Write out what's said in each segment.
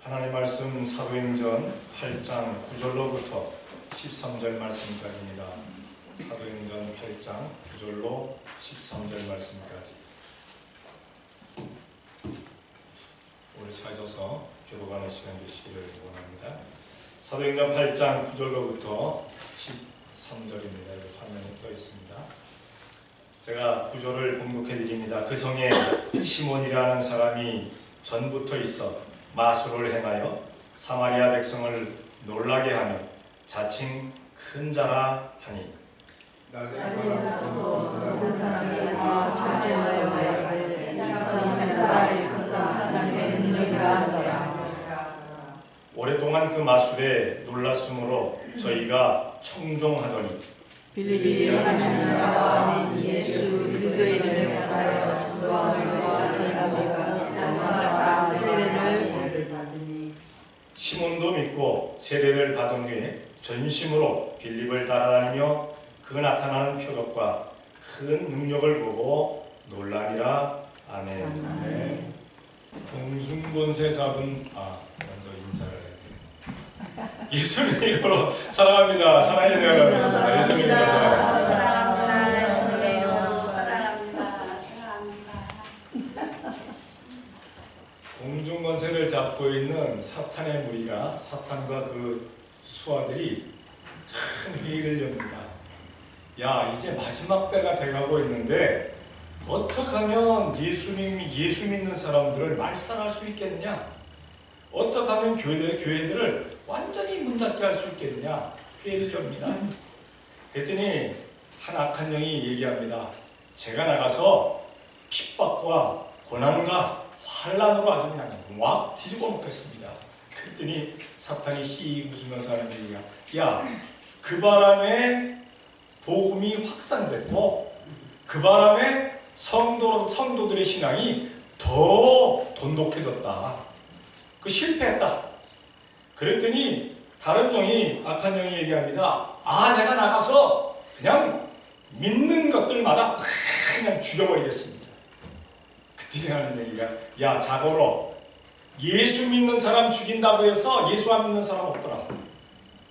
하나님 말씀 사도행전 8장 9절로부터 13절 말씀까지입니다. 사도행전 8장 9절로 13절 말씀까지. 오늘 찾아서 교도관의 시간 되시기를 원합니다. 사도행전 8장 9절로부터 13절입니다. 이거 화면에 떠 있습니다. 제가 구절을 봉독해 드립니다. 그 성에 시몬이라는 사람이 전부터 있어 마술을 행하여 사마리아 백성을 놀라게 하며 자칭 큰 자라 하니 오랫동안 그 마술에 놀랐으므로 저희가 청종하더니 빌립이 하나님 나라와 예수 그리스도의 이름을 받아요. 전도하며 세례를 받으니 시몬도 믿고 세례를 받은 후에 전심으로 빌립을 따라다니며 그 나타나는 표적과 큰 능력을 보고 놀라니라. 아멘. 공중권세 잡은 먼저 인사를 해야 돼요. 예수님 이름으로 사랑합니다. 사랑의 대화가 있습니다. 예수님 이름으로 사랑합니다. 공중권세를 잡고 있는 사탄의 무리가 사탄과 그 수하들이 큰 회의를 엽니다. 야, 이제 마지막 때가 돼가고 있는데 어떻게 하면 예수 믿는 사람들을 말살할 수 있겠느냐? 어떻게 하면 교회들을 완전히 문 닫게 할 수 있겠느냐? 회의를 엽니다. 그랬더니 한 악한 영이 얘기합니다. 제가 나가서 핍박과 고난과 환란으로 아주 그냥 막 뒤집어 놓겠습니다. 그랬더니 사탄이 씩 웃으면서 하는 얘기가, 야, 그 바람에 복음이 확산됐고 그 바람에 성도들의 신앙이 더 돈독해졌다. 그 실패했다. 그랬더니 다른 영이, 악한 영이 얘기합니다. 내가 나가서 그냥 믿는 것들마다 그냥 죽여버리겠습니다. 그때 하는 얘기가, 야, 자고로 예수 믿는 사람 죽인다고 해서 예수 안 믿는 사람 없더라.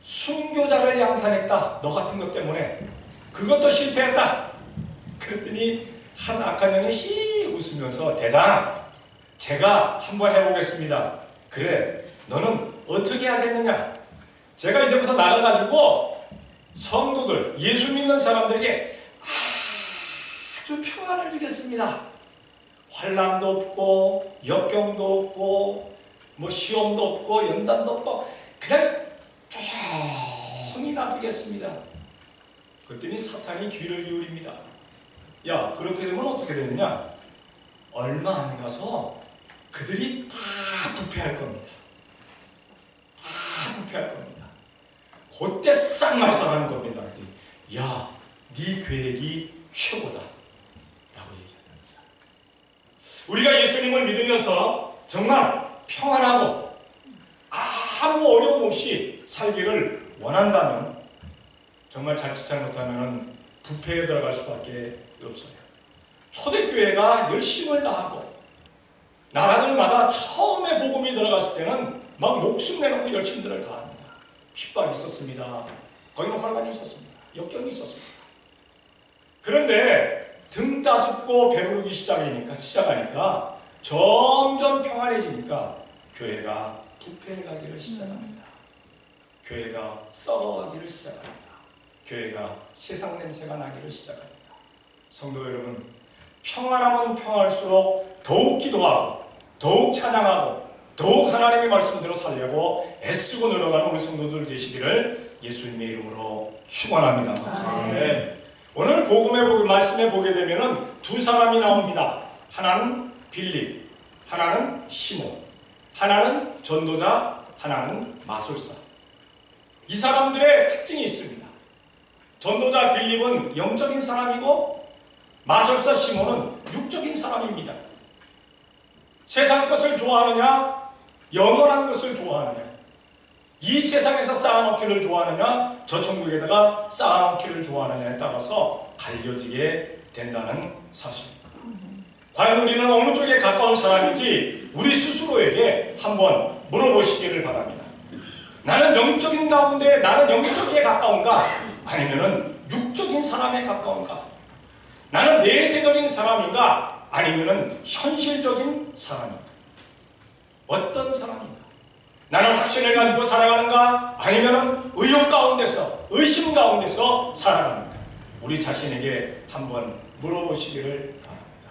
순교자를 양산했다. 너 같은 것 때문에. 그것도 실패했다. 그랬더니 한 악한 영이 씩 웃으면서, 대장, 제가 한번 해보겠습니다. 그래, 너는 어떻게 하겠느냐? 제가 이제부터 나가가지고 성도들, 예수 믿는 사람들에게 아주 평안을 주겠습니다. 환난도 없고 역경도 없고 뭐 시험도 없고 연단도 없고 그냥 조용히 놔두겠습니다. 그랬더니 사탄이 귀를 기울입니다. 야, 그렇게 되면 어떻게 되느냐? 얼마 안 가서 그들이 다 부패할 겁니다. 다 부패할 겁니다. 그때 싹 말살하는 겁니다. 야, 네 계획이 최고다 라고 얘기합니다. 우리가 예수님을 믿으면서 정말 평안하고 아무 어려움 없이 살기를 원한다면 정말 자칫 잘못하면 부패에 들어갈 수밖에 없어요. 초대교회가 열심을 다하고 나라들마다 처음에 복음이 들어갔을 때는 막 목숨 내놓고 열심들을 다합니다. 핍박이 있었습니다. 거기는 환란이 있었습니다. 역경이 있었습니다. 그런데 등 따숩고 배부르기 시작하니까 점점 평안해지니까 교회가 부패해가기를 시작합니다. 교회가 썩어가기를 시작합니다. 교회가 세상 냄새가 나기를 시작합니다. 성도 여러분, 평안하면 평안할수록 더욱 기도하고 더욱 찬양하고 더욱 하나님의 말씀대로 살려고 애쓰고 노력하는 우리 성도들 되시기를 예수님의 이름으로 축원합니다. 네. 오늘 복음의 말씀에 보게 되면은 두 사람이 나옵니다. 하나는 빌립, 하나는 시몬, 하나는 전도자, 하나는 마술사. 이 사람들의 특징이 있습니다. 전도자 빌립은 영적인 사람이고 마술사 시몬은 육적인 사람입니다. 세상 것을 좋아하느냐, 영원한 것을 좋아하느냐, 이 세상에서 쌓아놓기를 좋아하느냐, 저 천국에다가 쌓아놓기를 좋아하느냐에 따라서 갈려지게 된다는 사실입니다. 과연 우리는 어느 쪽에 가까운 사람인지 우리 스스로에게 한번 물어보시기를 바랍니다. 나는 영적인 가운데 나는 영적에 가까운가? 아니면은 육적인 사람에 가까운가? 나는 내세적인 사람인가? 아니면은 현실적인 사람인가? 어떤 사람인가? 나는 확신을 가지고 살아가는가? 아니면은 의욕 가운데서, 의심 가운데서 살아가는가? 우리 자신에게 한번 물어보시기를 바랍니다.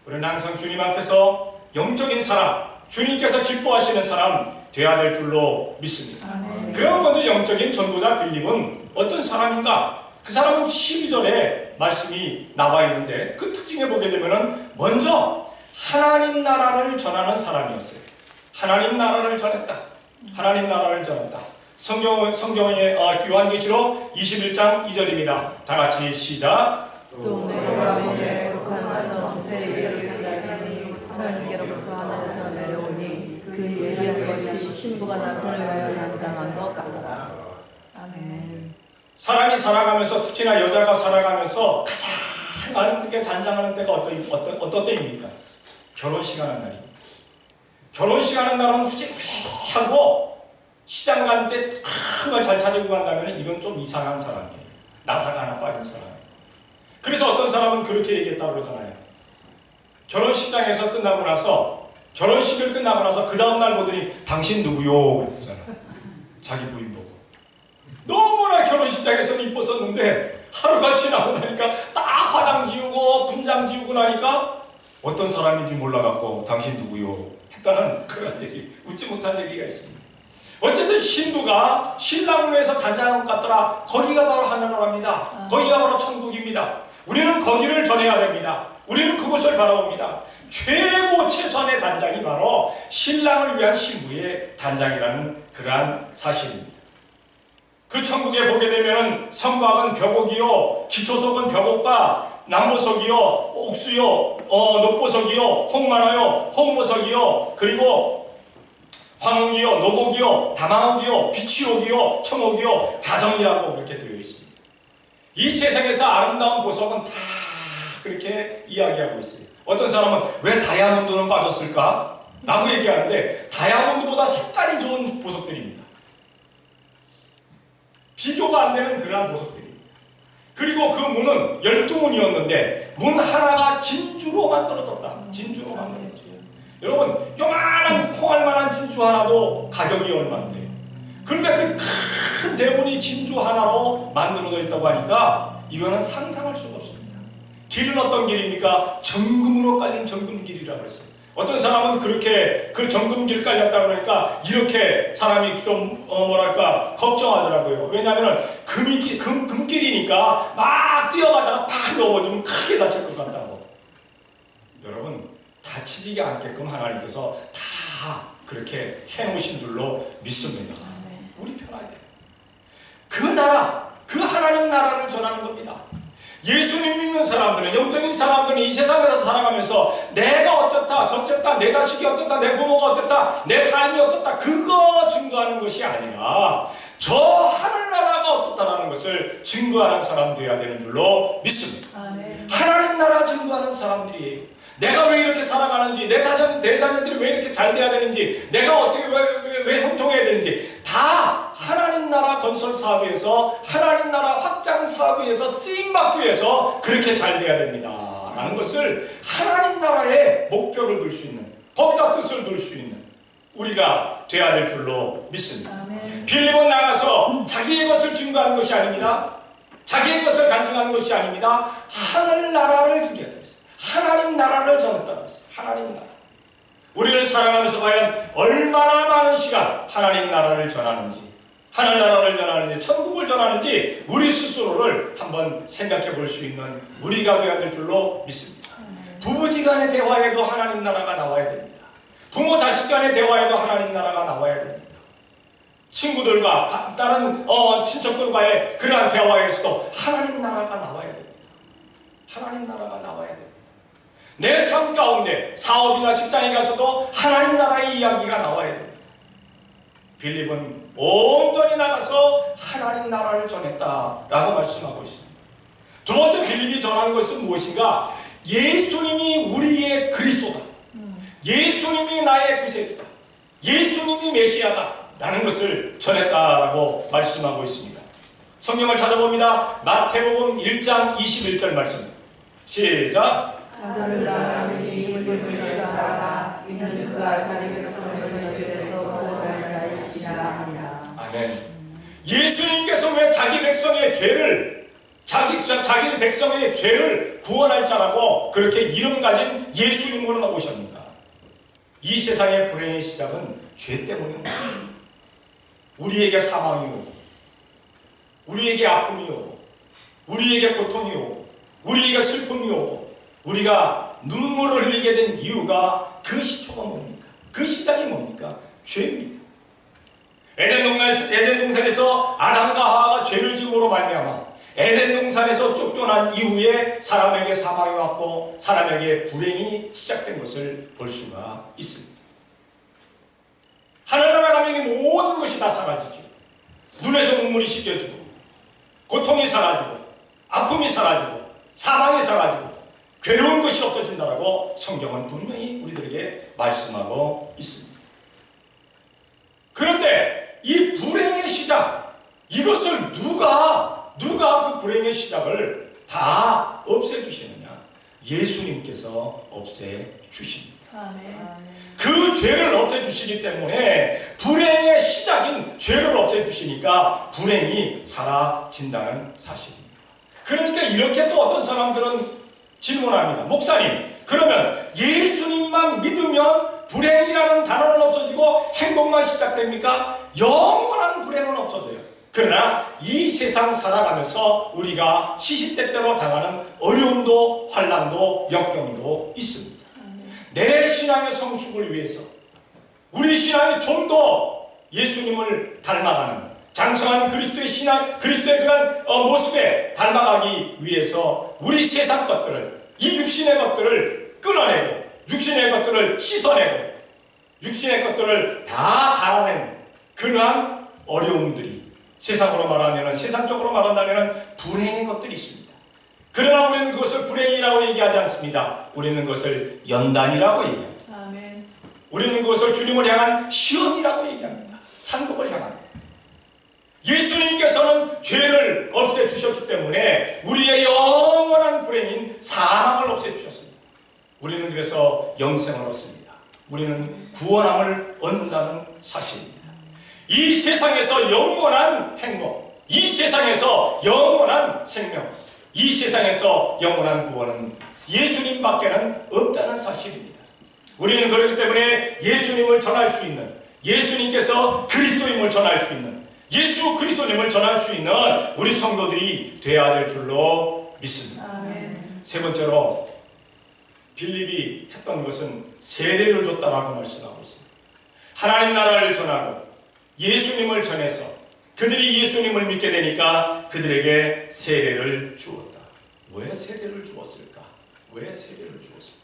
우리는 항상 주님 앞에서 영적인 사람, 주님께서 기뻐하시는 사람 되어야 될 줄로 믿습니다. 그럼 먼저 영적인 전도자 빌립은 어떤 사람인가? 그 사람은 12절에 말씀이 나와 있는데 그 특징에 보게 되면은 먼저 하나님 나라를 전하는 사람이었어요. 하나님 나라를 전했다. 하나님 나라를 전했다. 성경의 요한계시록 21장 2절입니다. 다 같이 시작. 또 내가 보내 거룩한 성새 예루살렘이 하나님께로부터 하늘에서 내려오니 그 예리한 것이 신부가 남편을 위하여 단장한 것 같더라. 아멘. 사람이 살아가면서 특히나 여자가 살아가면서 가장 많은 단장하는 때가 어떤 때입니까? 결혼식 하는 날입니다. 결혼식 하는 날은 후하고 시장 갈 때 큰 걸 잘 차리고 간다면 이건 좀 이상한 사람이에요. 나사가 하나 빠진 사람이에요. 그래서 어떤 사람은 그렇게 얘기했다고 그러잖아요. 결혼식장에서 끝나고 나서 결혼식을 끝나고 나서 그 다음날 보더니 당신 누구요? 그랬잖아. 자기 부인 보고. 너무나 결혼식장에서는 이뻤었는데 하루가 지나고 나니까 딱 화장 지우고 분장 지우고 나니까 어떤 사람인지 몰라갖고 당신 누구요? 했다는 그런 얘기, 웃지 못한 얘기가 있습니다. 어쨌든 신부가 신랑을 위해서 단장한 것 같더라. 거기가 바로 하늘나라입니다. 거기가 바로 천국입니다. 우리는 거기를 전해야 됩니다. 우리는 그곳을 바라봅니다. 최고 최소한의 단장이 바로 신랑을 위한 신부의 단장이라는 그러한 사실입니다. 그 천국에 보게 되면은 성곽은 벽옥이요, 기초석은 벽옥과 남보석이요, 옥수요, 녹보석이요, 홍마나요, 홍보석이요, 그리고 황옥이요, 노곡이요, 다망옥이요, 비치옥이요, 청옥이요, 자정이라고 그렇게 되어 있습니다. 이 세상에서 아름다운 보석은 다 그렇게 이야기하고 있어요. 어떤 사람은 왜 다이아몬드는 빠졌을까? 라고 얘기하는데 다이아몬드보다 색깔이 좋은 보석들입니다. 비교가 안 되는 그러한 보석들입니다. 그리고 그 문은 12문이었는데 문 하나가 진주로 만들어졌다. 진주로 만들어졌다. 여러분, 요만한 콩알만한 진주 하나도 가격이 얼마인데. 그러니까 그 큰 대문이 진주 하나로 만들어져 있다고 하니까 이거는 상상할 수가 없습니다. 길은 어떤 길입니까? 정금으로 깔린 정금길이라고 했어요. 어떤 사람은 그렇게 그 정금길 깔렸다고 그러니까 이렇게 사람이 좀 걱정하더라고요. 왜냐하면 금길이니까 막 뛰어가다가 팍 넘어지면 크게 다칠 것 같다고. 여러분, 다치지 않게끔 하나님께서 다 그렇게 해놓으신 줄로 믿습니다. 우리 편하게. 그 나라, 그 하나님 나라를 전하는 겁니다. 예수님 믿는 사람들은, 영적인 사람들은 이 세상에서 살아가면서 내가 어떻다, 저쨌다, 내 자식이 어떻다, 내 부모가 어떻다, 내 삶이 어떻다, 그거 증거하는 것이 아니라 저 하늘나라가 어떻다라는 것을 증거하는 사람 되어야 되는 줄로 믿습니다. 아멘. 하나님 나라 증거하는 사람들이에요. 내가 왜 이렇게 살아가는지, 내 자녀들이 왜 이렇게 잘 돼야 되는지, 내가 어떻게 왜 형통해야 되는지 다 하나님 나라 건설 사업에서, 하나님 나라 확장 사업에서 쓰임받기 위해서 그렇게 잘 돼야 됩니다 라는 것을 하나님 나라의 목표를 둘 수 있는, 거기다 뜻을 둘 수 있는 우리가 돼야 될 줄로 믿습니다. 아멘. 빌립은 나가서 자기의 것을 증거하는 것이 아닙니다. 자기의 것을 간증하는 것이 아닙니다. 하늘나라를 증거했다. 하나님 나라를 전했다고 했어요. 하나님 나라. 우리를 살아가면서 과연 얼마나 많은 시간 하나님 나라를 전하는지, 하늘나라를 전하는지, 천국을 전하는지 우리 스스로를 한번 생각해 볼 수 있는 우리가 되어야 될 줄로 믿습니다. 부부지간의 대화에도 하나님 나라가 나와야 됩니다. 부모 자식 간의 대화에도 하나님 나라가 나와야 됩니다. 친구들과 다른 친척들과의 그러한 대화에서도 하나님 나라가 나와야 됩니다. 하나님 나라가 나와야 됩니다. 내 삶 가운데 사업이나 직장에 가서도 하나님 나라의 이야기가 나와야 됩니다. 빌립은 온전히 나가서 하나님 나라를 전했다라고 말씀하고 있습니다. 두 번째 빌립이 전하는 것은 무엇인가? 예수님이 우리의 그리스도다. 예수님이 나의 구세주다. 예수님이 메시아다라는 것을 전했다라고 말씀하고 있습니다. 성경을 찾아봅니다. 마태복음 1장 21절 말씀. 시작. 아들을 낳으니 이름을 불시하라. 이는 그가 자기 백성을 저주에서 구원할 자이시라 하니라. 아멘. 예수님께서 왜 자기 백성의 죄를 자기 백성의 죄를 구원할 자라고 그렇게 이름 가진 예수님으로 오셨는가? 이 세상의 불행의 시작은 죄 때문입니다. 우리에게 사망이 오고, 우리에게 아픔이 오고, 우리에게 고통이 오고, 우리에게 슬픔이 오고, 우리가 눈물을 흘리게 된 이유가 그 시초가 뭡니까? 그 시작이 뭡니까? 죄입니다. 에덴 동산에서 아담과 하와가 죄를 지음으로 말미암아 에덴 동산에서 쫓겨난 이후에 사람에게 사망이 왔고 사람에게 불행이 시작된 것을 볼 수가 있습니다. 하늘나라 가면 이 모든 것이 다 사라지죠. 눈에서 눈물이 씻겨지고 고통이 사라지고 아픔이 사라지고 사망이 사라지고 괴로운 것이 없어진다라고 성경은 분명히 우리들에게 말씀하고 있습니다. 그런데 이 불행의 시작, 이것을 누가 그 불행의 시작을 다 없애주시느냐? 예수님께서 없애주십니다. 그 죄를 없애주시기 때문에 불행의 시작인 죄를 없애주시니까 불행이 사라진다는 사실입니다. 그러니까 이렇게 또 어떤 사람들은 질문합니다. 목사님, 그러면 예수님만 믿으면 불행이라는 단어는 없어지고 행복만 시작됩니까? 영원한 불행은 없어져요. 그러나 이 세상 살아가면서 우리가 시시때때로 당하는 어려움도 환난도 역경도 있습니다. 내 신앙의 성숙을 위해서 우리 신앙이 좀 더 예수님을 닮아가는 장성한 그리스도의 신앙, 그리스도의 그런 모습에 닮아가기 위해서 우리 세상 것들을, 이 육신의 것들을 끊어내고 육신의 것들을 씻어내고 육신의 것들을 다 갈아낸 그러한 어려움들이 세상적으로 말한다면 불행의 것들이 있습니다. 그러나 우리는 그것을 불행이라고 얘기하지 않습니다. 우리는 그것을 연단이라고 얘기합니다. 아멘. 우리는 그것을 주님을 향한 시험이라고 얘기합니다. 상급을 향한. 예수님께서는 죄를 없애주셨기 때문에 우리의 영원한 불행인 사망을 없애주셨습니다. 우리는 그래서 영생을 얻습니다. 우리는 구원함을 얻는다는 사실입니다. 이 세상에서 영원한 행복, 이 세상에서 영원한 생명, 이 세상에서 영원한 구원은 예수님밖에는 없다는 사실입니다. 우리는 그렇기 때문에 예수님을 전할 수 있는, 예수님께서 그리스도임을 전할 수 있는, 예수 그리스도님을 전할 수 있는 우리 성도들이 되어야 될 줄로 믿습니다. 아멘. 세 번째로 빌립이 했던 것은 세례를 줬다라고 말씀하고 있습니다. 하나님 나라를 전하고 예수님을 전해서 그들이 예수님을 믿게 되니까 그들에게 세례를 주었다. 왜 세례를 주었을까? 왜 세례를 주었을까?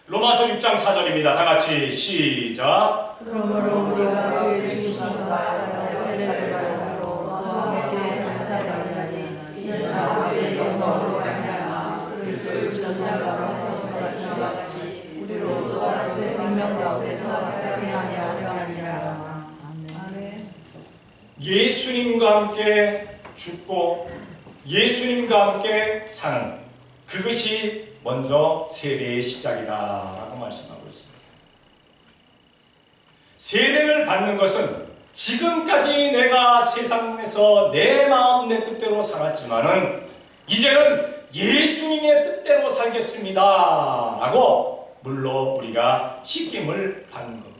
로마서 6장 4절입니다. 다 같이 시작. 그러므로 우리가 그의 죽으심과 세례를 받음으로 그와 함께 장사되었나니 이는 아버지의 영광으로 말미암아 그리스도의 전자가 세상과 같이 우리로 또한 새 생명 가운데서 태어나게 하려 함이라. 아멘. 예수님과 함께 죽고 예수님과 함께 사는 그것이 먼저 세례의 시작이다라고 말씀하고 있습니다. 세례를 받는 것은 지금까지 내가 세상에서 내 마음 내 뜻대로 살았지만은 이제는 예수님의 뜻대로 살겠습니다 라고 물로 우리가 씻김을 받는 겁니다.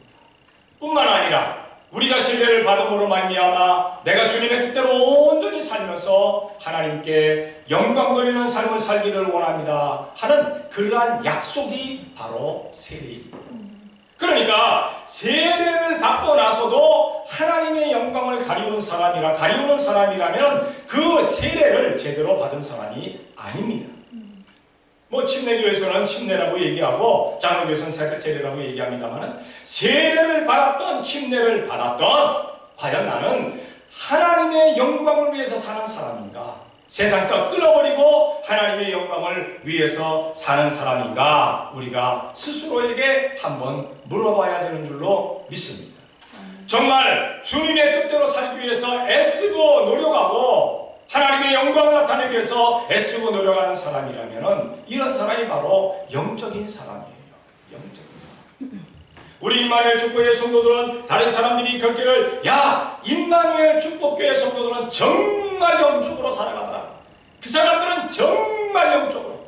뿐만 아니라 우리가 세례를 받음으로 말미암아 내가 주님의 뜻대로 온전히 살면서 하나님께 영광 돌리는 삶을 살기를 원합니다 하는 그러한 약속이 바로 세례입니다. 그러니까 세례를 받고 나서도 하나님의 영광을 가리우는 사람이라면 그 세례를 제대로 받은 사람이 아닙니다. 뭐 침례교에서는 침례라고 얘기하고 장로교에서는 세례라고 얘기합니다만 세례를 받았던 침례를 받았던 과연 나는 하나님의 영광을 위해서 사는 사람인가? 세상과 끊어버리고 하나님의 영광을 위해서 사는 사람인가? 우리가 스스로에게 한번 물어봐야 되는 줄로 믿습니다. 정말 주님의 뜻대로 살기 위해서 애쓰고 노력하고 하나님의 영광을 나타내기 위해서 애쓰고 노력하는 사람이라면 이런 사람이 바로 영적인 사람이에요. 영적인 사람. 우리 임마누엘 축복교회 성도들은 다른 사람들이 걷기를 야 임마누엘 축복교회 성도들은 정말 영적으로 살아가더라. 그 사람들은 정말 영적으로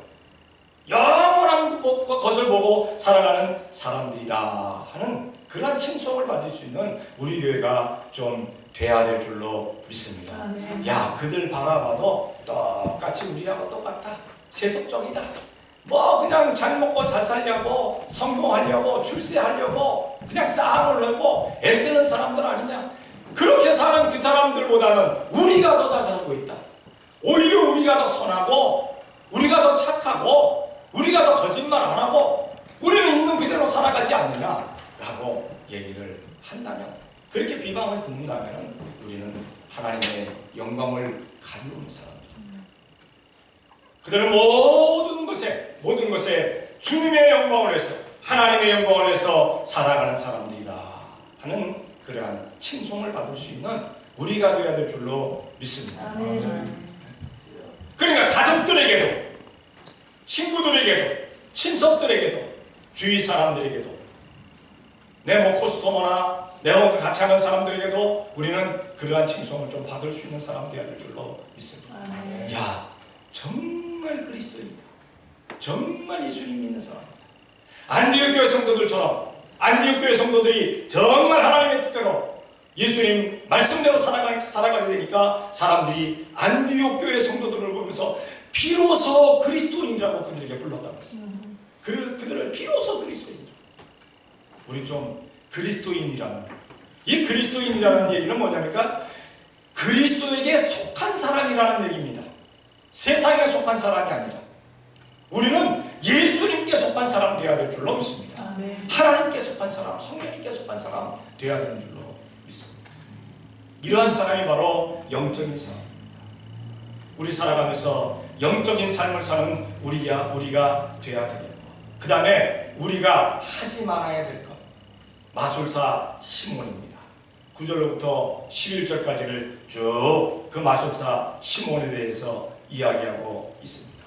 영원한 것을 보고 살아가는 사람들이다 하는 그러한 칭송을 받을 수 있는 우리 교회가 좀 돼야 될 줄로 믿습니다. 야 그들 바라봐도 똑같이 우리하고 똑같다. 세속적이다. 뭐 그냥 잘 먹고 잘 살려고 성공하려고 출세하려고 그냥 쌓아놓으려고 애쓰는 사람들 아니냐. 그렇게 사는 그 사람들보다는 우리가 더 잘 살고 있다. 오히려 우리가 더 선하고 우리가 더 착하고 우리가 더 거짓말 안 하고 우리는 있는 그대로 살아가지 않느냐라고 얘기를 한다면, 그렇게 비방을 듣는다면 우리는 하나님의 영광을 가리우는 사람들입니다. 그들은 모든 것에 주님의 영광을 위해서 하나님의 영광을 위해서 살아가는 사람들이다 하는 그러한 칭송을 받을 수 있는 우리가 되어야 될 줄로 믿습니다. 그러니까 가족들에게도 친구들에게도 친척들에게도 주위 사람들에게도 내 코스토머나 내 같이 하는 사람들에게도 우리는 그러한 칭송을 좀 받을 수 있는 사람 되어야 될 줄로 믿습니다. 야 정말 그리스도입니다. 정말 예수님 믿는 사람입니다. 안디옥 교회 성도들처럼 안디옥 교회 성도들이 정말 하나님의 뜻대로 예수님 말씀대로 살아가게 되니까 사람들이 안디옥 교회 성도들을 보면서 비로소 그리스도인이라고 그들에게 불렀다고 했어요. 그들을 비로소 그리스도인이라고. 우리 좀 그리스도인이라는, 이 그리스도인이라는 얘기는 뭐냐니까 그리스도에게 속한 사람이라는 얘기입니다. 세상에 속한 사람이 아니라 우리는 예수님께 속한 사람 되어야 될 줄로 믿습니다. 하나님께 속한 사람, 성령님께 속한 사람 되어야 되는 줄로 믿습니다. 이러한 사람이 바로 영적인 사람입니다. 우리 살아가면서 영적인 삶을 사는 우리가 되어야 되겠고, 그 다음에 우리가 하지 말아야 될 것, 마술사 시몬입니다. 9절로부터 11절까지를 쭉 그 마술사 시몬에 대해서 이야기하고 있습니다.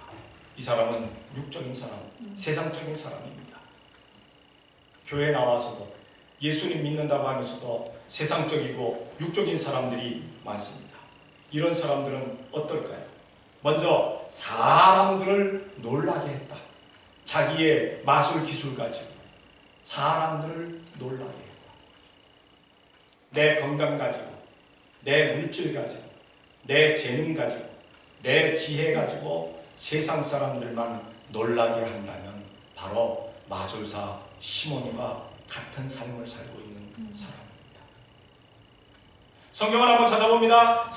이 사람은 육적인 사람, 세상적인 사람입니다. 교회에 나와서도 예수님 믿는다고 하면서도 세상적이고 육적인 사람들이 많습니다. 이런 사람들은 어떨까요? 먼저 사람들을 놀라게 했다. 자기의 마술 기술 가지고 사람들을 놀라게 했다. 내 건강 가지고, 내 물질 가지고, 내 재능 가지고, 내 지혜 가지고 세상 사람들만 놀라게 한다면 바로 마술사 시몬과 같은 삶을 살고 있는 사람입니다. 성경을 한번 찾아봅니다.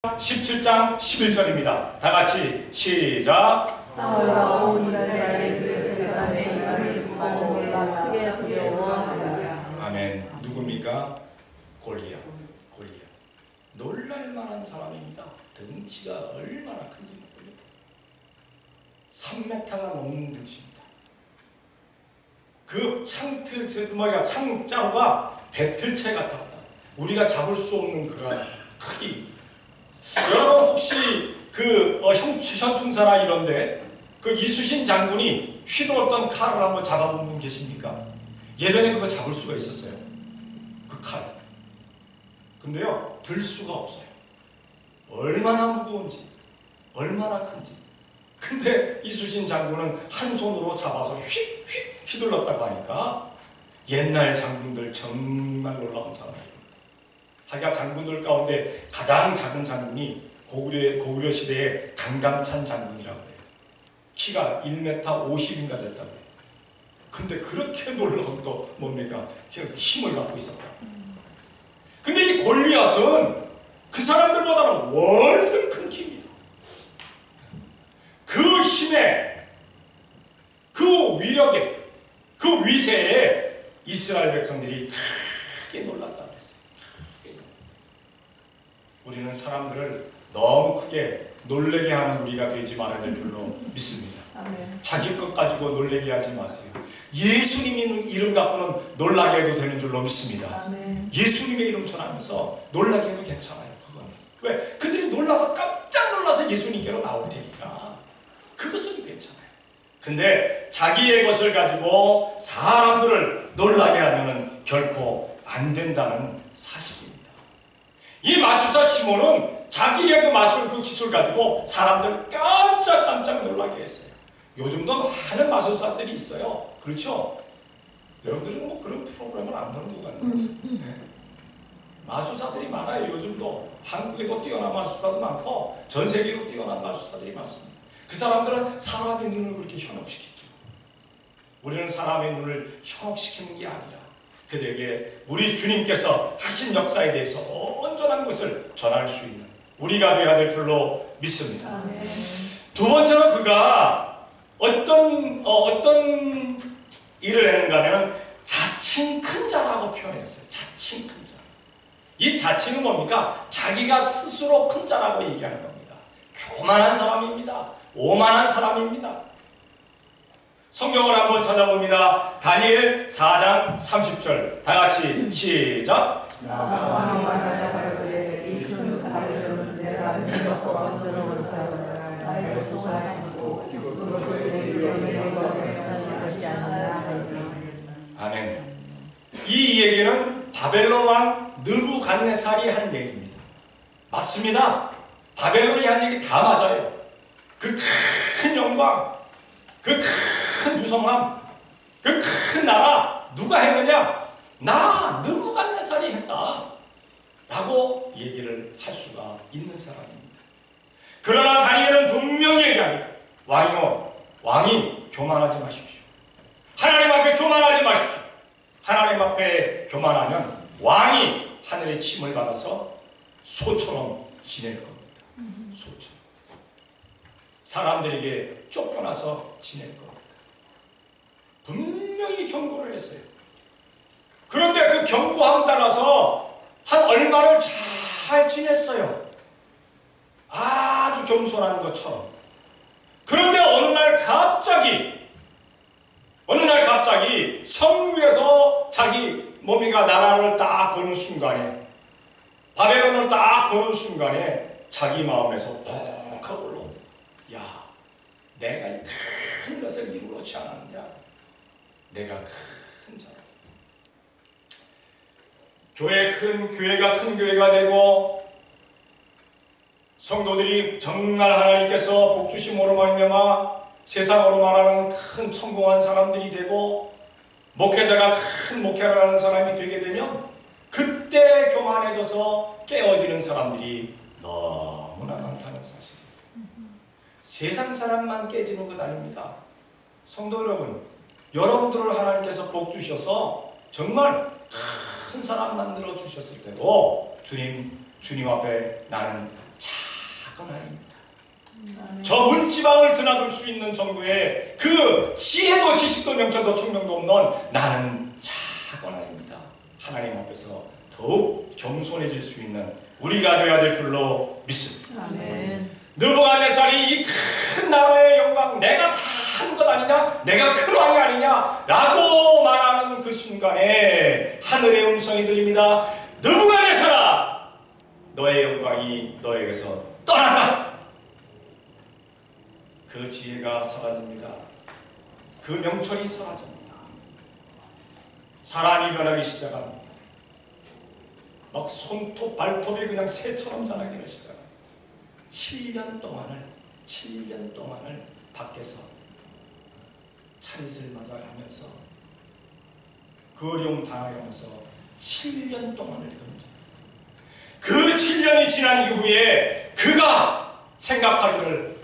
17장 11절입니다. 다 같이 시작. 사울과 온 이스라엘이 그 세상에 이름을 듣고 놀라 크게 두려워하더라. 아멘. 누굽니까? 골리앗. 놀랄 만한 사람입니다. 덩치가 얼마나 큰지 모릅니다. 3m가 넘는 덩치입니다. 그 창자루가 배틀채 같았다. 우리가 잡을 수 없는 그런 크기. 여러분 혹시 현충사나 이런데 그 이수신 장군이 휘두었던 칼을 한번 잡아본 분 계십니까? 예전에 그거 잡을 수가 있었어요. 그 칼. 근데요, 들 수가 없어요. 얼마나 무거운지, 얼마나 큰지. 근데 이수신 장군은 한 손으로 잡아서 휙휙 휘둘렀다고 하니까 옛날 장군들 정말 놀라운 사람들입니다. 하기야 장군들 가운데 가장 작은 장군이 고구려 시대의 강감찬 장군이라고 해요. 키가 1m 50인가 됐다고 해요. 근데 그렇게 놀라운 것도 뭡니까? 힘을 갖고 있었다. 근데 이 골리앗은 그 사람들보다는 월등 큰 키입니다. 그 힘에, 그 위력에, 그 위세에 이스라엘 백성들이 크게 놀랐다고 했어요. 우리는 사람들을 너무 크게 놀래게 하는 우리가 되지 말아야 될 줄로 믿습니다. 아멘. 자기 것 가지고 놀라게 하지 마세요. 예수님 이름 갖고는 놀라게 해도 되는 줄로 믿습니다. 아멘. 예수님의 이름 전하면서 놀라게 해도 괜찮아요. 그건 왜? 그들이 놀라서 깜짝 놀라서 예수님께로 나올 테니까 그것은 괜찮아요. 근데 자기의 것을 가지고 사람들을 놀라게 하면은 결코 안 된다는 사실입니다. 이 마술사 시몬은 자기의 그 마술 그 기술 가지고 사람들 깜짝 놀라게 했어요. 요즘도 많은 마술사들이 있어요. 그렇죠? 여러분들은 뭐 그런 프로그램을 안 보는 것 같네요. 네. 마술사들이 많아요. 요즘도 한국에도 뛰어난 마술사도 많고 전 세계로 뛰어난 마술사들이 많습니다. 그 사람들은 사람의 눈을 그렇게 현혹시키죠. 우리는 사람의 눈을 현혹시키는 게 아니라 그들에게 우리 주님께서 하신 역사에 대해서 온전한 것을 전할 수 있는 우리가 되어야 될 줄로 믿습니다. 아멘. 두 번째로 그가 어떤 일을 했는가 하면 자칭 큰 자라고 표현했어요. 자칭 큰 자. 이 자칭은 뭡니까? 자기가 스스로 큰 자라고 얘기하는 겁니다. 교만한 사람입니다. 오만한 사람입니다. 성경을 한번 찾아봅니다. 다니엘 4장 30절 다 같이 시작. 왕이 말하여 가로되 이 큰 바벨론은 내가 믿었고 저런 자는 나의 소사하시고 그것을 내 위에 하신 것이 아니라. 아멘. 이 얘기는 바벨론 왕 느부갓네살이 한 얘기입니다. 맞습니다. 바벨론이 한 얘기 다 맞아요. 그 큰 영광, 그 큰 무성함, 그 큰 나라 누가 했느냐? 나 느부갓네살이 했다 라고 얘기를 할 수가 있는 사람입니다. 그러나 다니엘은 분명히 얘기합니다. 왕이 교만하지 마십시오. 하나님 앞에 교만하지 마십시오. 하나님 앞에 교만하면 왕이 하늘의 침을 받아서 소처럼 지낼 겁니다. 소처럼. 사람들에게 쫓겨나서 지낼 겁니다. 분명히 경고를 했어요. 그런데 그 경고함 따라서 한 얼마를 잘 지냈어요. 아주 겸손한 것처럼. 그런데 어느 날 갑자기 성 위에서 자기 몸이가 나라를 딱 보는 순간에 바벨론을 딱 보는 순간에 자기 마음에서 퍽 하고 올라옵니다. 야, 내가 이 큰 것을 이루지 않았느냐? 내가 큰 자라. 교회가 큰 교회가 되고 성도들이 정말 하나님께서 복 주심으로 말미암아 세상으로 말하는 큰 성공한 사람들이 되고 목회자가 큰 목회를 하는 사람이 되게 되면 그때 교만해져서 깨어지는 사람들이 너무나 많다는 사실입니다. 세상 사람만 깨지는 것 아닙니다. 성도 여러분, 여러분들을 하나님께서 복 주셔서 정말 큰 사람 만들어 주셨을 때도 주님 앞에 나는 작은 아이입니다. 저 문지방을 드나들 수 있는 정도의 그 지혜도 지식도 명철도 청명도 없는 나는 작은 아이입니다. 하나님 앞에서 더욱 겸손해질 수 있는 우리가 되어야 될 줄로 믿습니다. 아멘. 느부갓네살이 이 큰 나라의 영광 내가 다 한 것 아니냐? 내가 큰 왕이 아니냐? 라고 말하는 그 순간에 하늘의 음성이 들립니다. 느부갓네살아, 너의 영광이 너에게서 떠났다. 그 지혜가 사라집니다. 그 명철이 사라집니다. 사람이 변하기 시작합니다. 막 손톱 발톱이 그냥 새처럼 자라기를 시작합니다. 7년 동안을 밖에서 차릿을 맞아가면서 그 어려움 당하면서 7년 동안을 견뎌. 그 7년이 지난 이후에 그가 생각하기를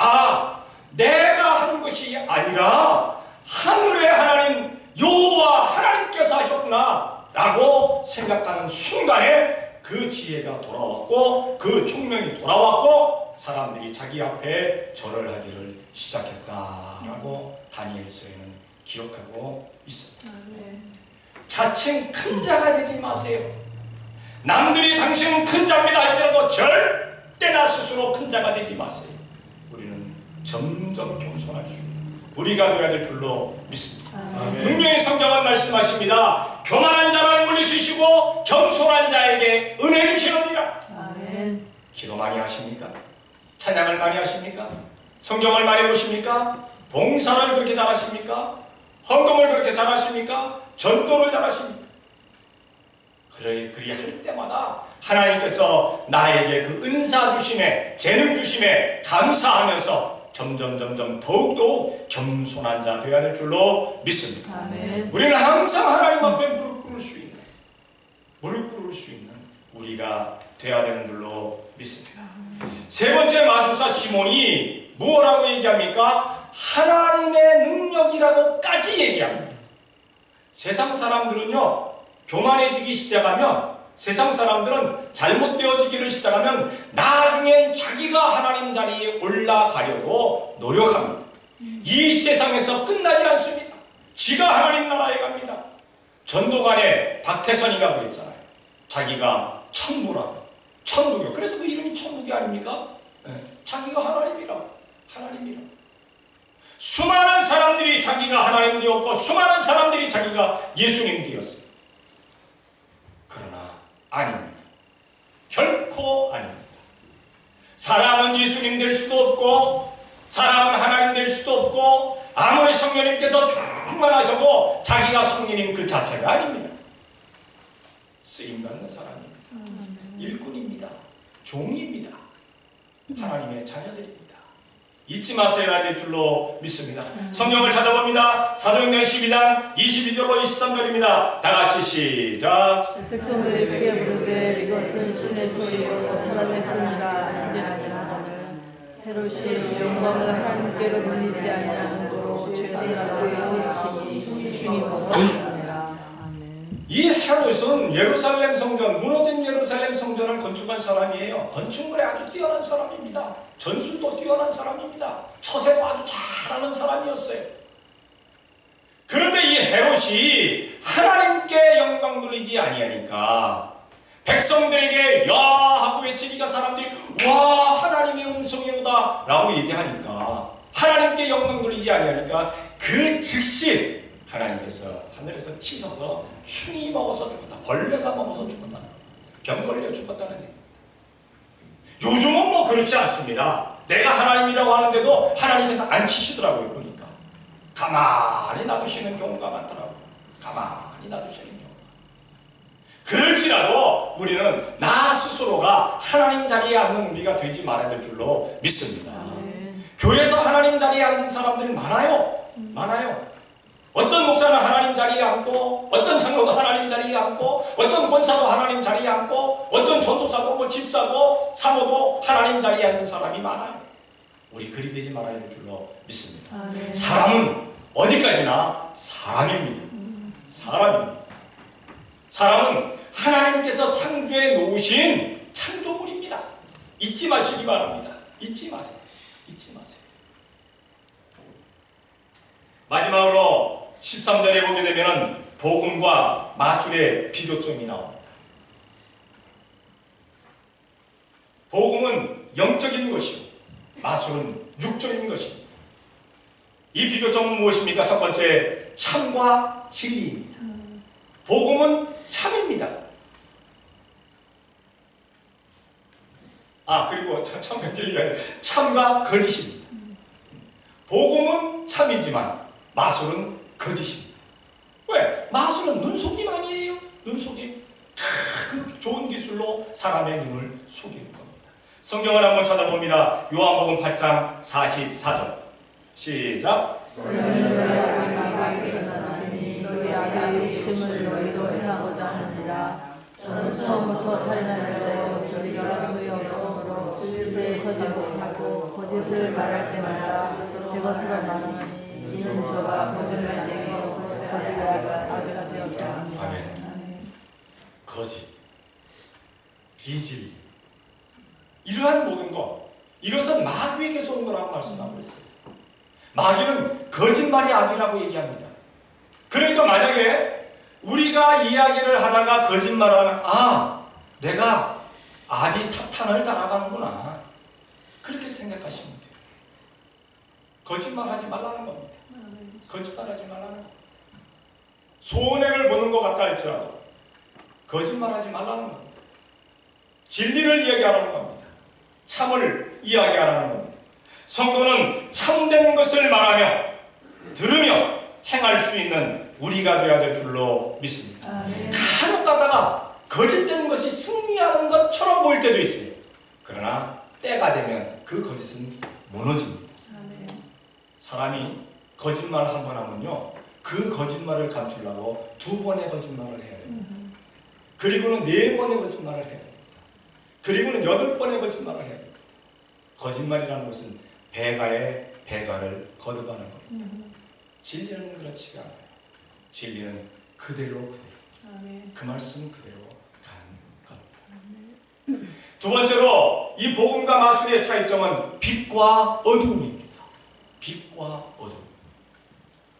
내가 한 것이 아니라 하늘의 하나님 여호와 하나님께서 하셨구나 라고 생각하는 순간에 그 지혜가 돌아왔고 그 총명이 돌아왔고 사람들이 자기 앞에 절을 하기를 시작했다라고 다니엘서에는 기록하고 있습니다. 자칭 큰 자가 되지 마세요. 남들이 당신은 큰 자입니다 할지라도 절대 나 스스로 큰 자가 되지 마세요. 우리는 점점 겸손할 수 있는 우리가 되어야 될 줄로 믿습니다. 아멘. 분명히 성경은 말씀하십니다. 교만한 자를 물리치시고 겸손한 자에게 은혜 주시느니라. 아멘. 기도 많이 하십니까? 찬양을 많이 하십니까? 성경을 많이 보십니까? 봉사를 그렇게 잘하십니까? 헌금을 그렇게 잘하십니까? 전도를 잘하십니까? 그리 할 때마다 하나님께서 나에게 그 은사 주심에, 재능 주심에 감사하면서 점점 더욱더 겸손한 자 되어야 될 줄로 믿습니다. 아멘. 우리는 항상 하나님 앞에 무릎 꿇을 수 있는 우리가 되어야 되는 줄로 믿습니다. 세 번째 마술사 시몬이 무엇라고 얘기합니까? 하나님의 능력이라고까지 얘기합니다. 세상 사람들은요, 교만해지기 시작하면, 세상 사람들은 잘못되어지기를 시작하면 나중엔 자기가 하나님 자리에 올라가려고 노력합니다. 이 세상에서 끝나지 않습니다. 지가 하나님 나라에 갑니다. 전도관에 박태선이가 그랬잖아요. 자기가 천부라고. 천부교. 그래서 그 이름이 천부교 아닙니까? 네. 자기가 하나님이라고. 수많은 사람들이 자기가 하나님 되었고 수많은 사람들이 자기가 예수님 되었어요. 그러나 아닙니다. 결코 아닙니다. 사람은 예수님 될 수도 없고 사람은 하나님 될 수도 없고 아무리 성령님께서 충만하셔도 자기가 성령님 그 자체가 아닙니다. 쓰임받는 사람입니다. 일꾼입니다. 종입니다. 하나님의 자녀들입니다. 잊지 마셔야 될 줄로 믿습니다. 성경을 찾아봅니다. 사도행전 12장 22절로 23절입니다. 다같이 시작. 백성들이 크게 부르되 이것은 신의 소리요 사람의 소리라 지리하니라 하거늘 헤롯이 영광을 하나님께로 돌리지 아니하는 도로 죄사라고 치니 주님을 보시느니라. 아멘. 이 헤롯은 예루살렘 성전, 무너진 예루살렘 성전을 건축한 사람이에요. 건축물에 아주 뛰어난 사람입니다. 전술도 뛰어난 사람입니다. 처세도 아주 잘하는 사람이었어요. 그런데 이 헤롯이 하나님께 영광 돌리지 아니하니까 백성들에게 야 하고 외치니까 사람들이 와 하나님의 음성이 오다 라고 얘기하니까 하나님께 영광 돌리지 아니하니까 그 즉시 하나님께서 하늘에서 치셔서 충이 먹어서 죽었다. 벌레가 먹어서 죽었다는 거예요. 병 걸려 죽었다는 얘기예요. 요즘은 뭐 그렇지 않습니다. 내가 하나님이라고 하는데도 하나님께서 안 치시더라고요. 보니까 가만히 놔두시는 경우가 많더라고요. 가만히 놔두시는 경우가. 그럴지라도 우리는 나 스스로가 하나님 자리에 앉는 우리가 되지 말아야 될 줄로 믿습니다. 교회에서 하나님 자리에 앉은 사람들이 많아요. 어떤 목사는 하나님 자리에 앉고 어떤 장로가 하나님 자리에 앉고 어떤 권사도 하나님 자리에 앉고 어떤 전도사도 뭐 집사도 사모도 하나님 자리에 앉은 사람이 많아요. 우리 그리 되지 말아야 될 줄로 믿습니다. 아멘. 사람은 어디까지나 사람입니다. 사람은 하나님께서 창조해 놓으신 창조물입니다. 잊지 마시기 바랍니다. 잊지 마세요. 마지막으로 13절에 보게 되면 복음과 마술의 비교점이 나옵니다. 복음은 영적인 것이고 마술은 육적인 것입니다. 이 비교점은 무엇입니까? 첫 번째, 참과 진리입니다. 복음은 참입니다. 그리고 참과 진리가 아니라 참과 거짓입니다. 복음은 참이지만 마술은 거짓입니다. 왜? 마술은 눈속임 아니에요? 눈속임. 그 좋은 기술로 사람의 눈을 속이는 겁니다. 성경을 한번 찾아봅니다. 요한복음 8장 44절. 시작. 너희는 너희 아비 마귀에서 났으니 너희 아비의 욕심을 너희도 행하고자 하느니라. 저는 처음부터 살인한 자여 저리가 교회 없으므로 집에 서지 못하고 거짓을 말할 때마다 제 것으로 말하나니 이는 저가 거짓말쟁이요 거짓의 아비가 되었사옵니다. 아멘. 거짓, 비질, 이러한 모든 것, 이것은 마귀에게서 온 거라고 말씀하고 있어요. 마귀는 거짓말의 아비라고 얘기합니다. 그러니까 만약에 우리가 이야기를 하다가 거짓말을 하면 내가 아비 사탄을 따라가는구나, 그렇게 생각하시면 돼요. 거짓말하지 말라는 겁니다. 거짓말하지 말라는 겁니다. 손해를 보는 것 같다 할지라도 거짓말하지 말라는 겁니다. 진리를 이야기하라는 겁니다. 참을 이야기하라는 겁니다. 성도는 참된 것을 말하며 들으며 행할 수 있는 우리가 되어야 될 줄로 믿습니다. 간혹 가다가 거짓된 것이 승리하는 것처럼 보일 때도 있어요. 그러나 때가 되면 그 거짓은 무너집니다. 사람이 거짓말을 한 번 하면요, 그 거짓말을 감추려고 2번의 거짓말을 해야 됩니다. 그리고는 4번의 거짓말을 해야 됩니다. 그리고는 8번의 거짓말을 해야 됩니다. 거짓말이라는 것은 배가에 배가를 거듭하는 겁니다. 진리는 그렇지가 않아요. 진리는 그대로 그 말씀 그대로 가는 겁니다. 두 번째로 이 복음과 마술의 차이점은 빛과 어둠입니다. 빛과 어둠.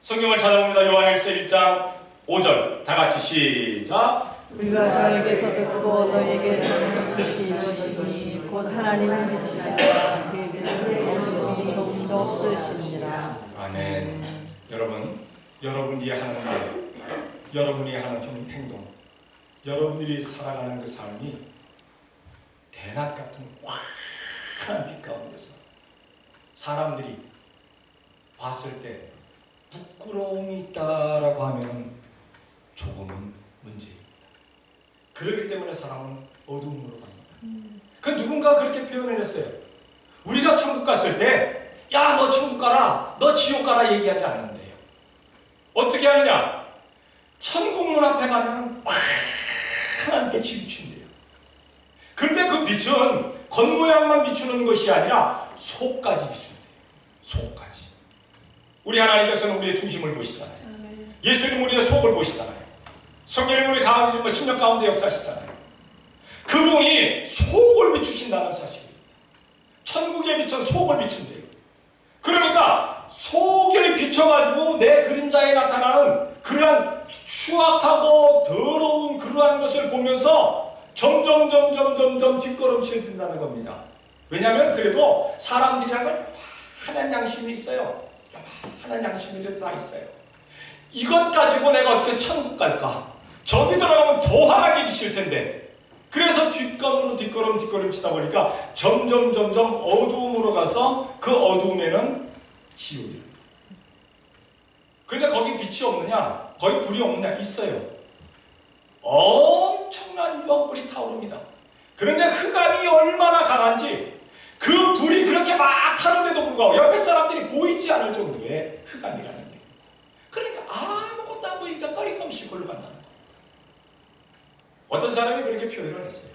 성경을 찾아봅니다. 요한일서 1장 5절 다 같이 시작. 우리가 저에게서 듣고 너에게 전하는 것이 이것이니 곧 하나님의 빛이시라 그에게는 어둠이 조금도 없으시니라. 아멘. 여러분이 하는 말, 여러분이 하는 행동, 여러분들이 살아가는 그 삶이 대낮 같은 환한 빛 가운데서 사람들이 봤을 때 부끄러움이 있다라고 하면 조금은 문제입니다. 그렇기 때문에 사람은 어둠으로 갑니다. 그 누군가 그렇게 표현을 했어요. 우리가 천국 갔을 때 야, 너 천국 가라, 너 지옥 가라 얘기하지 않는데요. 어떻게 하느냐? 천국 문 앞에 가면 환한 빛이 비춘대요. 근데 그 빛은 겉모양만 비추는 것이 아니라 속까지 비춘대요. 속까지. 우리 하나님께서는 우리의 중심을 보시잖아요. 예수님 우리의 속을 보시잖아요. 성령님 우리 가운데 10년 가운데 역사하시잖아요. 그분이 속을 비추신다는 사실입니다. 천국의 빛은 속을 비춘대요. 그러니까 속을 비춰가지고 내 그림자에 나타나는 그러한 추악하고 더러운 그러한 것을 보면서 점점 뒷걸음질 든다는 겁니다. 왜냐하면 그래도 사람들이란 건 하나님 양심이 있어요. 하나님 양심이 다 있어요. 이것 가지고 내가 어떻게 천국 갈까? 저기 들어가면 더 환하게 비칠 텐데. 그래서 뒷걸음 치다 보니까 점점 어두움으로 가서 그 어두움에는 지옥이에요. 근데 거기 빛이 없느냐? 거기 불이 없느냐? 있어요. 엄청난 유황불이 타오릅니다. 그런데 흑암이 얼마나 강한지 그 불이 그렇게 막 타는데도 불구하고 옆에 사람들이 보이지 않을 정도의 흑암이라는 얘기입니다. 그러니까 아무것도 안 보이니까 꺼리컴시 걸로 간다는 거예요. 어떤 사람이 그렇게 표현을 했어요.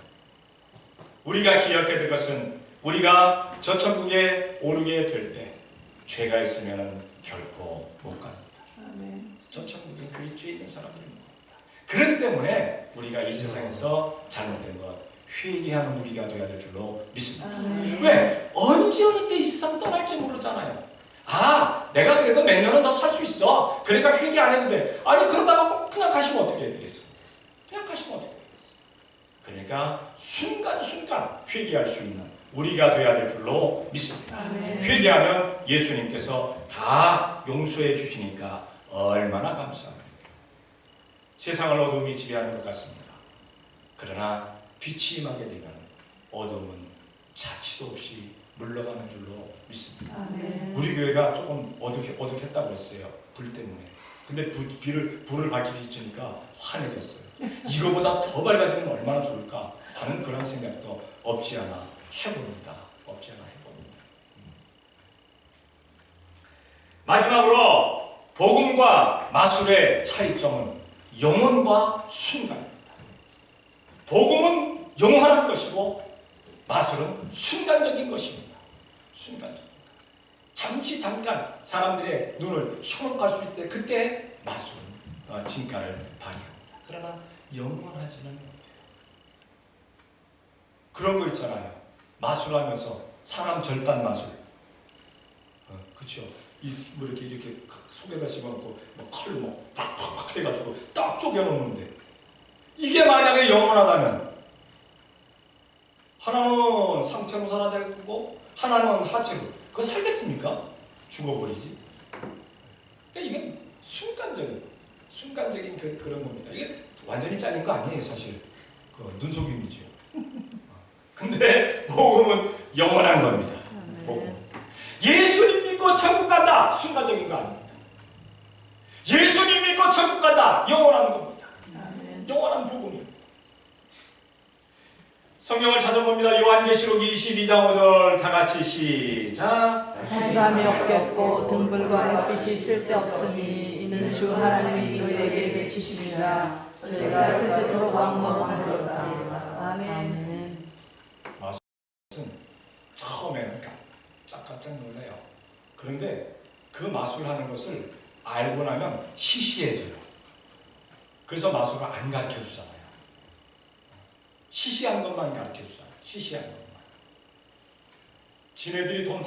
우리가 기억해야 될 것은 우리가 저 천국에 오르게 될 때 죄가 있으면 결코 못 갑니다. 저 천국에 그 죄 있는 사람들이 못 갑니다. 그렇기 때문에 우리가 이 세상에서 잘못된 것 회개하는 우리가 되어야 될 줄로 믿습니다. 왜? 언제 어느 때 이 세상 떠날지 모르잖아요. 아, 내가 그래도 몇 년은 더 살 수 있어. 그러니까 회개 안 해도 돼. 아니 그러다가 그냥 가시면 어떻게 해야 되겠어? 그냥 가시면 어떻게 해야 되겠어? 그러니까 순간순간 회개할 수 있는 우리가 되어야 될 줄로 믿습니다. 회개하면 예수님께서 다 용서해 주시니까 얼마나 감사합니까? 세상을 어둠이 지배하는 것 같습니다. 그러나 빛이 임하게 되면 어둠은 자취도 없이 물러가는 줄로 믿습니다. 우리 교회가 조금 어둑했다고 했어요. 불 때문에. 근데 불을 밝히 비추니까 환해졌어요. 이거보다 더 밝아지면 얼마나 좋을까 하는 그런 생각도 없지 않아 해봅니다. 마지막으로 복음과 마술의 차이점은 영혼과 순간입니다. 복음은 영원한 것이고 마술은 순간적인 것입니다. 순간적인 것. 잠깐 사람들의 눈을 현혹할 수 있을 때 그때 마술은 진가를 발휘합니다. 그러나 영원하지는 못해요. 그런 거 있잖아요. 마술하면서 사람 절단 마술. 그렇죠. 뭐 이렇게 속에다 집어넣고 칼로 팍팍 해가지고 딱 쪼개놓는데 이게 만약에 영원하다면 하나는 상체로 살아야 되고 하나는 하체로 그거 살겠습니까? 죽어버리지? 그러니까 이게 순간적인 그런 겁니다. 이게 완전히 잘린 거 아니에요, 사실. 그 눈속임이죠. 근데 복음은 영원한 겁니다. 복음. 예수님 믿고 천국 간다. 순간적인 거 아닙니다. 예수님 믿고 천국 간다. 영원한 겁니다. 영원한 복음입니다. 성경을 찾아봅니다. 요한계시록 22장 5절 다 같이 시작. 다시감이 없겠고 등불과 햇빛이 쓸데없으니 이는 주 하나님이 저희에게 비추시니라. 저희가 세세토록 왕노릇하리로다. 아멘. 마술은 처음에는 깜짝 놀라요. 그런데 그 마술하는 것을 알고 나면 시시해져요. 그래서 마술을 안 가르쳐주잖아요. 시시한 것만 가르쳐주잖아요. 시시한 것만. 지네들이 돈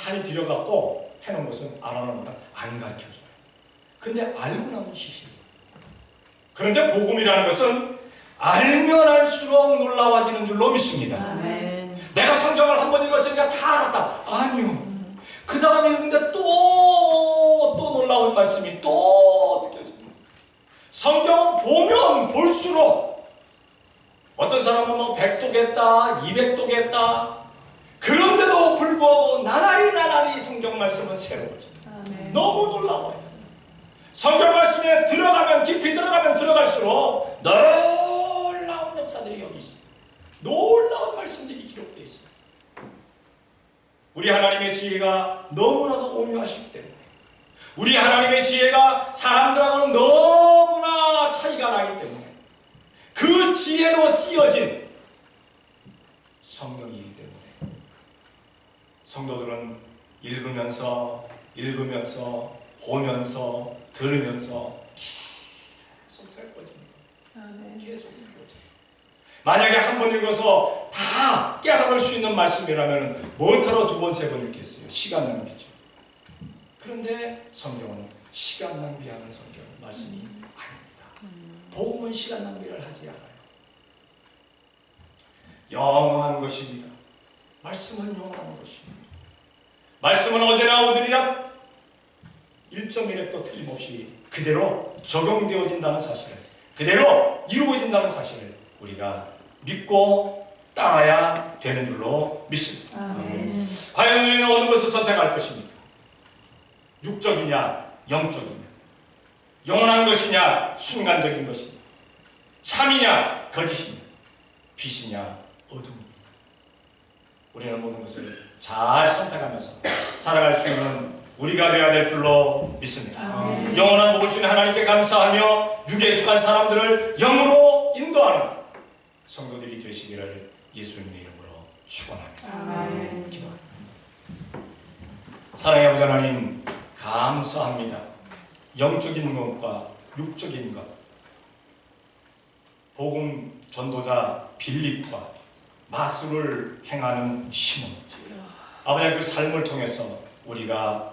많이 들여갖고 해놓은 것은 안 하는 것은 안 가르쳐줘요. 근데 알고 나면 시시해요. 그런데 복음이라는 것은 알면 알수록 놀라워지는 줄로 믿습니다. 아멘. 내가 성경을 한 번 읽었으니까 다 알았다. 아니요. 그 다음에 읽는데 또 놀라운 말씀이 또 느껴집니다. 성경은 보면 볼수록 어떤 사람은 뭐 100도겠다, 200도겠다. 그런데도 불구하고 나날이 성경 말씀은 새로워집니다. 아멘. 너무 놀라워요. 성경 말씀에 들어가면 깊이 들어갈수록 놀라운 역사들이 여기 있어요. 놀라운 말씀들이 기록되어 있어요. 우리 하나님의 지혜가 너무나도 오묘하시기 때문에 우리 하나님의 지혜가 사람들하고는 너무나 차이가 나기 때문에 그 지혜로 쓰여진 성경이기 때문에 성도들은 읽으면서 보면서 들으면서 계속 살펴집니다. 계속 살펴집니다. 만약에 한 번 읽어서 다 깨달을 수 있는 말씀이라면 뭐하러 두 번, 세 번 읽겠어요? 시간 낭비죠. 그런데 성경은 시간 낭비하는 성경 말씀이 아닙니다. 복음은 시간 낭비를 하지 않아요. 영원한 것입니다. 말씀은 영원한 것입니다. 말씀은 어제나 오늘이나 1.1획도 틀림없이 그대로 적용되어진다는 사실을, 그대로 이루어진다는 사실을 우리가 믿고 따라야 되는 줄로 믿습니다. 아멘. 과연 우리는 어느 것을 선택할 것입니까? 육적이냐 영적이냐, 영원한 것이냐 순간적인 것이냐, 참이냐 거짓이냐, 빛이냐 어둠이냐. 우리는 모든 것을 잘 선택하면서 살아갈 수 있는 우리가 되어야 될 줄로 믿습니다. 아멘. 영원한 복을 주신 하나님께 감사하며 육에 속한 사람들을 영으로 인도하는 성도들이 되시기를 예수님의 이름으로 축원합니다. 아멘. 기도합니다. 사랑의 아버지 하나님 감사합니다. 영적인 것과 육적인 것, 복음 전도자 빌립과 마술을 행하는 시몬, 아버지 그 삶을 통해서 우리가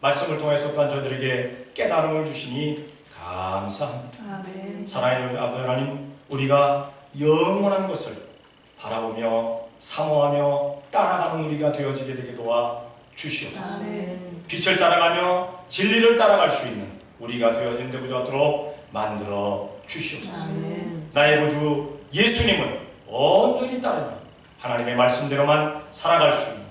말씀을 통해서 또한 저들에게 깨달음을 주시니 감사합니다. 아멘. 사랑의 아버지 하나님, 우리가 영원한 것을 바라보며 사모하며 따라가는 우리가 되어지게 되게 도와 주시옵소서. 아멘. 빛을 따라가며 진리를 따라갈 수 있는 우리가 되어진 되고자 하도록 만들어 주시옵소서. 아멘. 나의 구주 예수님을 온전히 따르며 하나님의 말씀대로만 살아갈 수 있는,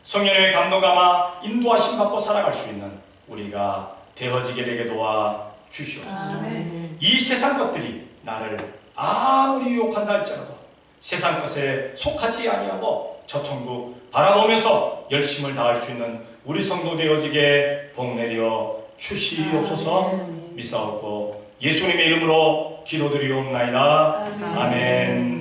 성령의 감동감아 인도하심 받고 살아갈 수 있는 우리가 되어지게 되게 도와 주시옵소서. 아멘. 이 세상 것들이 나를 아무리 유혹한다 할지라도 세상 것에 속하지 아니하고 저 천국 바라보면서 열심을 다할 수 있는 우리 성도 되어지게 복내려 주시옵소서. 아멘. 미사옵고 예수님의 이름으로 기도드리옵나이다. 아멘. 아멘.